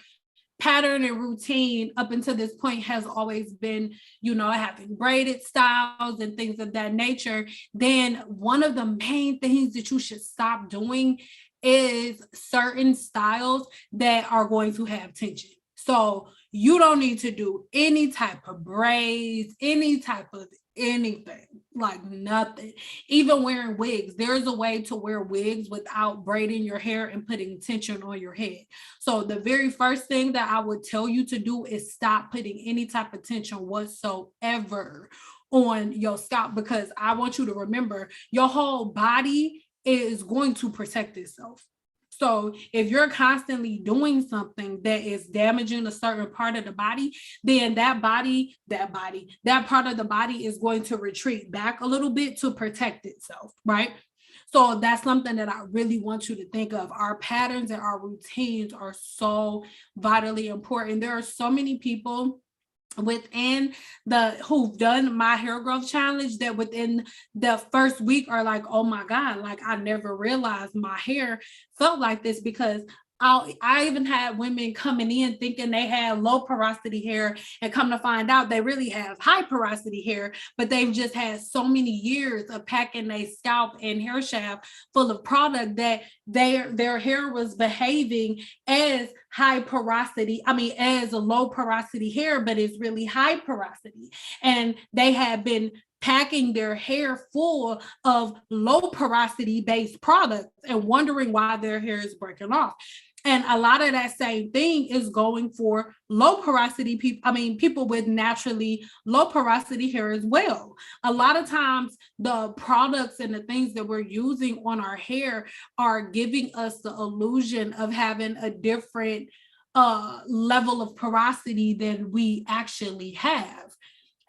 pattern and routine up until this point has always been, having braided styles and things of that nature, then one of the main things that you should stop doing is certain styles that are going to have tension. So you don't need to do any type of braids, any type of anything, like nothing. Even wearing wigs, there's a way to wear wigs without braiding your hair and putting tension on your head. So the very first thing that I would tell you to do is stop putting any type of tension whatsoever on your scalp, because I want you to remember your whole body is going to protect itself. So if you're constantly doing something that is damaging a certain part of the body, then that part of the body is going to retreat back a little bit to protect itself, right? So that's something that I really want you to think of. Our patterns and our routines are so vitally important. There are so many people within who've done my hair growth challenge that within the first week are like, oh my God, like I never realized my hair felt like this, because I even had women coming in thinking they had low porosity hair, and come to find out they really have high porosity hair, but they've just had so many years of packing their scalp and hair shaft full of product that their hair was behaving as high porosity, as a low porosity hair, but it's really high porosity. And they had been packing their hair full of low porosity based products and wondering why their hair is breaking off. And a lot of that same thing is going for low porosity people. People with naturally low porosity hair as well. A lot of times the products and the things that we're using on our hair are giving us the illusion of having a different level of porosity than we actually have.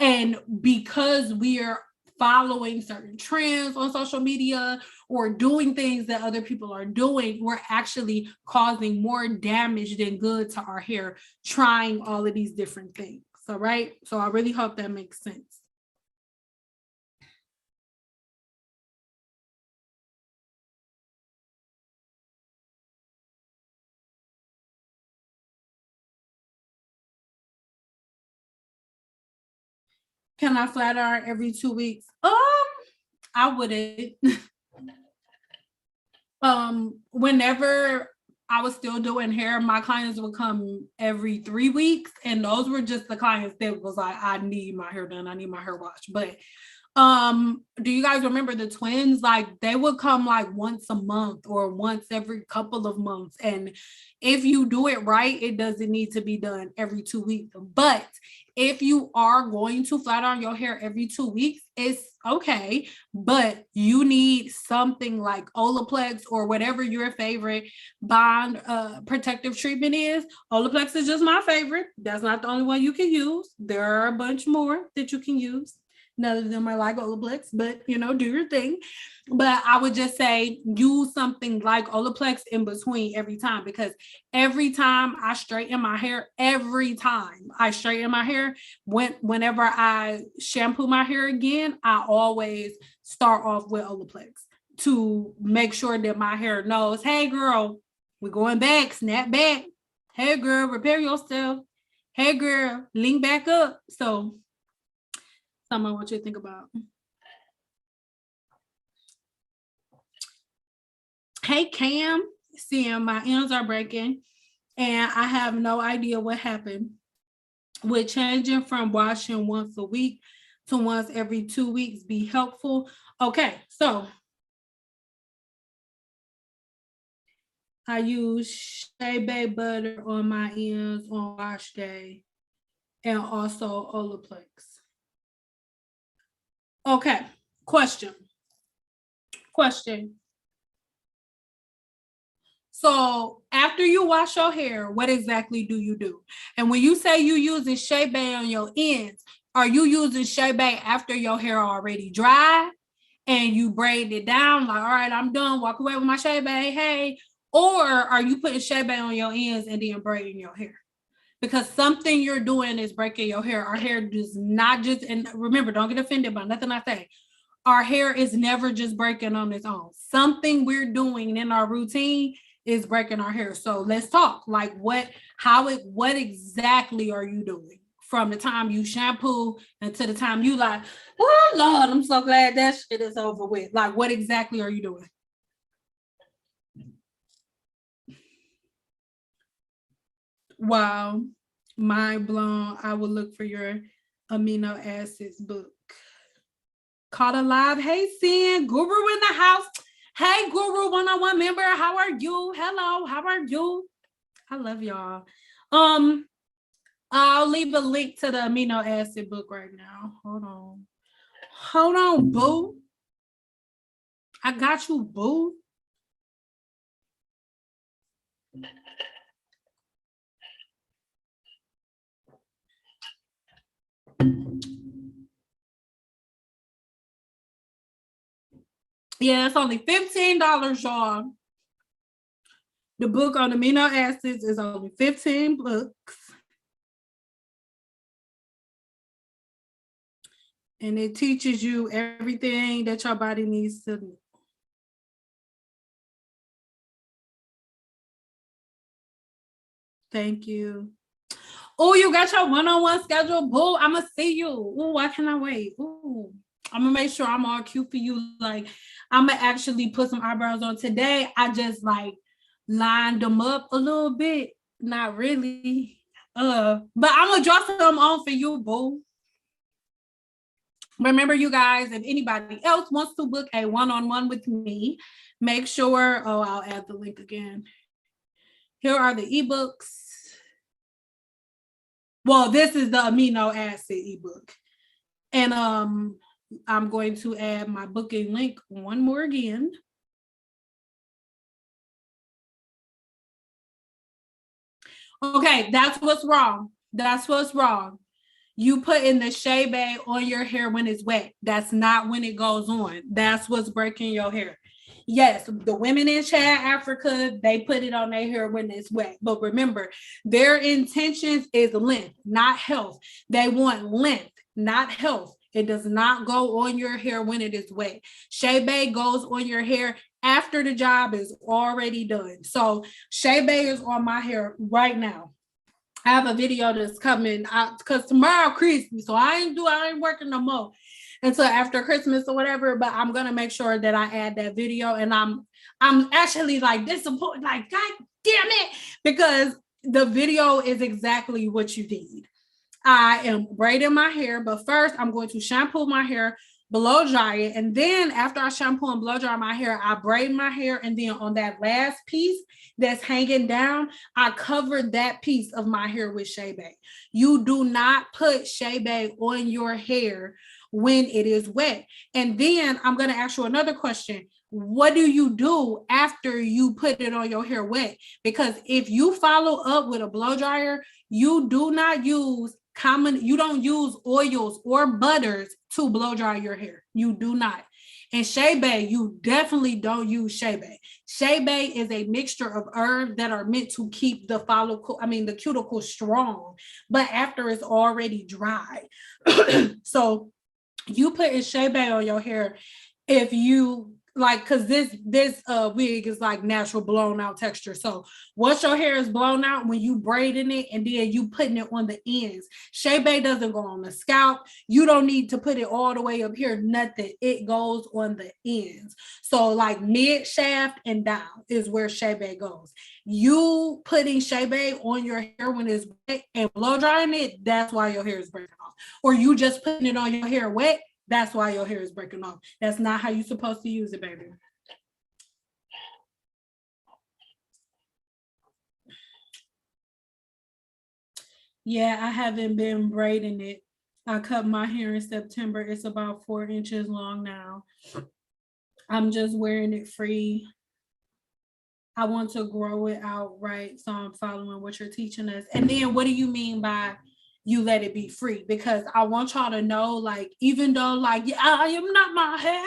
And because we are following certain trends on social media or doing things that other people are doing, we're actually causing more damage than good to our hair, trying all of these different things. So, right? So I really hope that makes sense. Can I flat iron every 2 weeks? I wouldn't. Whenever I was still doing hair, my clients would come every 3 weeks, and those were just the clients that was like, I need my hair done, I need my hair washed. But do you guys remember the twins? Like, they would come like once a month or once every couple of months, and if you do it right, it doesn't need to be done every 2 weeks. But if you are going to flat iron your hair every 2 weeks, it's okay, but you need something like Olaplex or whatever your favorite bond protective treatment is. Olaplex is just my favorite. That's not the only one you can use. There are a bunch more that you can use. None of them are like Olaplex, but do your thing. But I would just say use something like Olaplex in between every time, because every time I straighten my hair, whenever I shampoo my hair again, I always start off with Olaplex to make sure that my hair knows, hey girl, we're going back, snap back. Hey girl, repair yourself. Hey girl, link back up. So something I want you to think about. Hey Cam, seeing my ends are breaking and I have no idea what happened. Would changing from washing once a week to once every 2 weeks be helpful? Okay, so I use shea butter on my ends on wash day, and also Olaplex. Okay, question. So after you wash your hair, what exactly do you do? And when you say you using shea butter on your ends, are you using shea butter after your hair already dry and you braid it down like, all right, I'm done, walk away with my shea butter, hey? Or are you putting shea butter on your ends and then braiding your hair? because something you're doing is breaking your hair. Our hair does not just, and remember, don't get offended by nothing I say. Our hair is never just breaking on its own. Something we're doing in our routine is breaking our hair. So let's talk. Like what exactly are you doing from the time you shampoo until the time you like, oh Lord, I'm so glad that shit is over with. Like what exactly are you doing? Wow, mind blown. I will look for your amino acids book. Caught alive. Hey, Sin, Guru in the house. Hey, Guru 101 member. How are you? Hello, how are you? I love y'all. I'll leave a link to the amino acid book right now. Hold on. Hold on, boo. I got you, boo. Yeah, it's only $15, y'all. The book on amino acids is only 15 books. And it teaches you everything that your body needs to know. Thank you. Oh, you got your one-on-one schedule, boo. I'm gonna see you. Oh, why can I wait? Oh, I'm gonna make sure I'm all cute for you. Like, I'm gonna actually put some eyebrows on today. I just like lined them up a little bit. Not really. But I'm gonna draw some on for you, boo. Remember, you guys, if anybody else wants to book a one-on-one with me, make sure, I'll add the link again. Here are the eBooks. Well, this is the amino acid ebook. And I'm going to add my booking link one more again. Okay, that's what's wrong. That's what's wrong. You put in the shea bay on your hair when it's wet. That's not when it goes on. That's what's breaking your hair. Yes, the women in Chad, Africa, they put it on their hair when it's wet. But remember, their intentions is length, not health. They want length, not health. It does not go on your hair when it is wet. Shea bay goes on your hair after the job is already done. So shea bay is on my hair right now. I have a video that's coming out because tomorrow Christmas, so I ain't working no more until after Christmas or whatever. But I'm gonna make sure that I add that video, and I'm actually like disappointed, like God damn it, because the video is exactly what you need. I am braiding my hair, but first I'm going to shampoo my hair, blow dry it, and then after I shampoo and blow dry my hair, I braid my hair, and then on that last piece that's hanging down, I cover that piece of my hair with shea bay. You do not put shea bay on your hair when it is wet. And then I'm going to ask you another question. What do you do after you put it on your hair wet? Because if you follow up with a blow dryer, you do not use you don't use oils or butters to blow dry your hair. You do not. And shea bay, you definitely don't use shea bay. Shea bay is a mixture of herbs that are meant to keep the the cuticle strong, but after it's already dry. So you put a shea bay on your hair if you like, because this wig is like natural blown out texture. So once your hair is blown out, when you braiding it and then you putting it on the ends, shea bay doesn't go on the scalp. You don't need to put it all the way up here, nothing. It goes on the ends. So like mid shaft and down is where shea bay goes. You putting shea bay on your hair when it's wet and blow drying it, that's why your hair is breaking off. Or you just putting it on your hair wet, that's why your hair is breaking off. That's not how you're supposed to use it, baby. Yeah, I haven't been braiding it. I cut my hair in September. It's about 4 inches long now. I'm just wearing it free. I want to grow it out right. So I'm following what you're teaching us. And then what do you mean by you let it be free? Because I want y'all to know, like, even though, like, yeah, I am not my hair,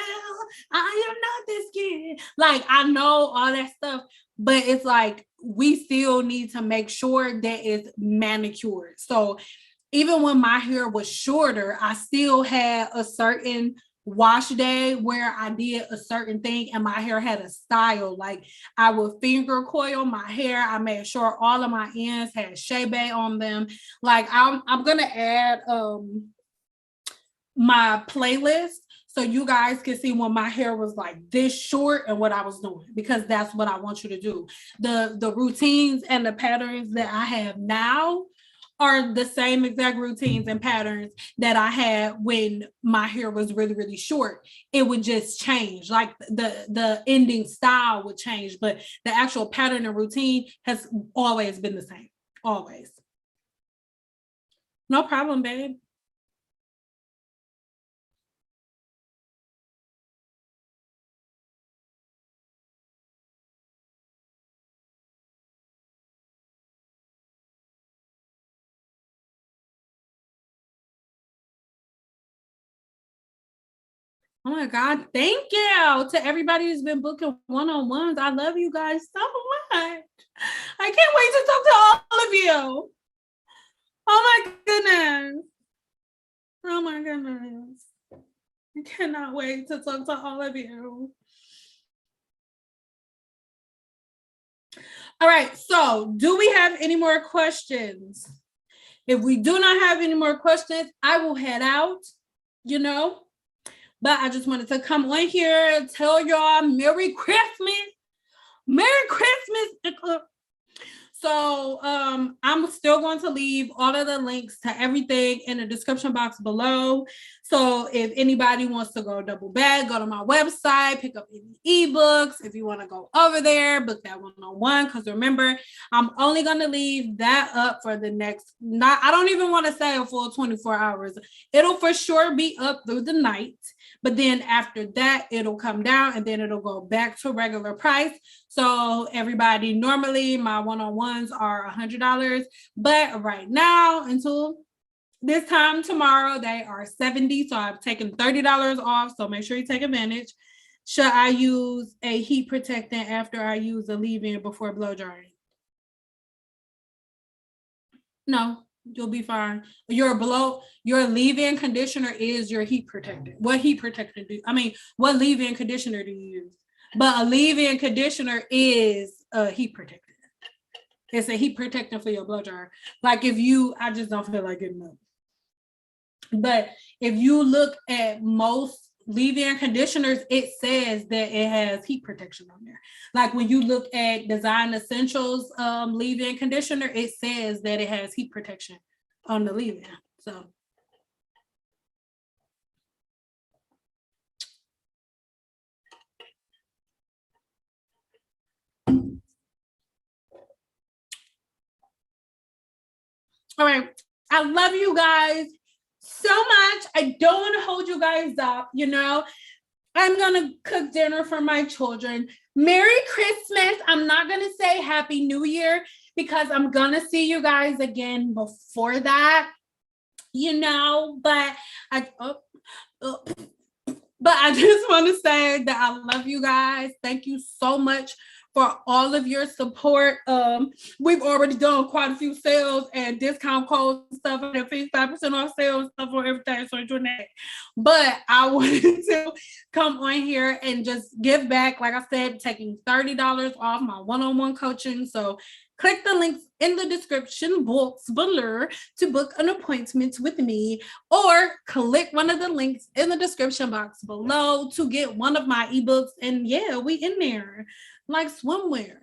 I am not this kid. Like, I know all that stuff, but it's like we still need to make sure that it's manicured. So even when my hair was shorter, I still had a certain wash day where I did a certain thing and my hair had a style. Like I would finger coil my hair. I made sure all of my ends had shea bay on them. Like I'm gonna add my playlist so you guys can see when my hair was like this short and what I was doing, because that's what I want you to do. The routines and the patterns that I have now are the same exact routines and patterns that I had when my hair was really, really short. It would just change, like the ending style would change, but the actual pattern and routine has always been the same. Always. No problem, babe. Oh my God, thank you to everybody who's been booking one-on-ones. I love you guys so much. I can't wait to talk to all of you. Oh my goodness. Oh my goodness. I cannot wait to talk to all of you. All right, so do we have any more questions? If we do not have any more questions, I will head out, you know. But I just wanted to come on here, tell y'all Merry Christmas. Merry Christmas. So I'm still going to leave all of the links to everything in the description box below. So if anybody wants to go double back, go to my website, pick up any ebooks. If you want to go over there, book that one-on-one. Because remember, I'm only going to leave that up for the next, I don't even want to say a full 24 hours. It'll for sure be up through the night. But then after that, it'll come down and then it'll go back to regular price. So everybody, normally my one-on-ones are $100, but right now until this time tomorrow, they are $70. So I've taken $30 off. So make sure you take advantage. Should I use a heat protectant after I use a leave-in before blow drying? No, you'll be fine. Your leave-in conditioner is your heat protectant. What heat protectant what leave-in conditioner do you use? But a leave-in conditioner is a heat protectant. It's a heat protectant for your blow dryer. Like I just don't feel like getting up. But if you look at most leave-in conditioners, it says that it has heat protection on there. Like when you look at Design Essentials leave-in conditioner, it says that it has heat protection on the leave-in. So all right, I love you guys so much. I don't want to hold you guys up, I'm gonna cook dinner for my children. Merry Christmas. I'm not gonna say Happy New Year because I'm gonna see you guys again before that, but I just want to say that I love you guys. Thank you so much for all of your support. We've already done quite a few sales and discount codes and stuff, and 55% off sales stuff on everything. So enjoy that. But I wanted to come on here and just give back. Like I said, taking $30 off my one-on-one coaching. So click the links in the description box below to book an appointment with me, or click one of the links in the description box below to get one of my ebooks. And yeah, we in there like swimwear.